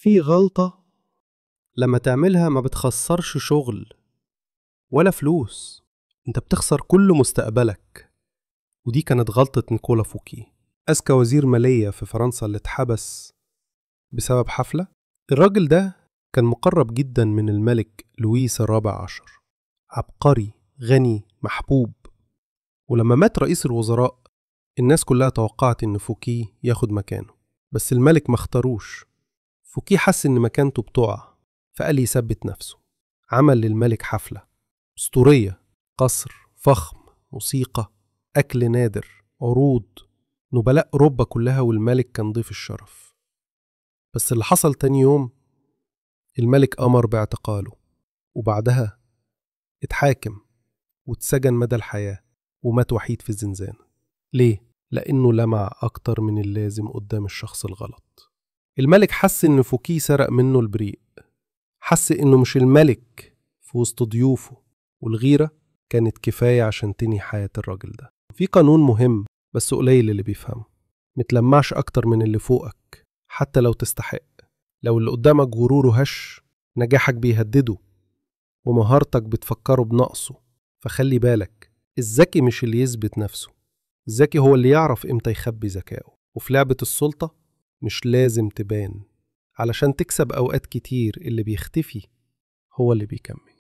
في غلطة لما تعملها ما بتخسرش شغل ولا فلوس، انت بتخسر كل مستقبلك. ودي كانت غلطة نيكولا فوكي، أذكى وزير مالية في فرنسا اللي اتحبس بسبب حفلة. الراجل ده كان مقرب جدا من الملك لويس الرابع عشر، عبقري غني محبوب. ولما مات رئيس الوزراء الناس كلها توقعت ان فوكي ياخد مكانه، بس الملك ما اختاروش. فوكي حس ان مكانته بتقع فقال يثبت نفسه. عمل للملك حفلة أسطورية، قصر فخم، موسيقى، أكل نادر، عروض، نبلاء أوروبا كلها، والملك كان ضيف الشرف. بس اللي حصل تاني يوم الملك أمر باعتقاله، وبعدها اتحاكم واتسجن مدى الحياة ومات وحيد في الزنزانة. ليه؟ لأنه لمع أكتر من اللازم قدام الشخص الغلط. الملك حس إن فوكي سرق منه البريء، حس إنه مش الملك في وسط ضيوفه، والغيرة كانت كفاية عشان تنهي حياة الراجل ده. في قانون مهم بس قليل اللي بيفهمه: متلمعش أكتر من اللي فوقك حتى لو تستحق. لو اللي قدامك غروره هش، نجاحك بيهدده ومهارتك بتفكره بنقصه. فخلي بالك، الذكي مش اللي يثبت نفسه، الذكي هو اللي يعرف امتى يخبي ذكائه. وفي لعبة السلطة مش لازم تبان، علشان تكسب أوقات كتير اللي بيختفي هو اللي بيكمل.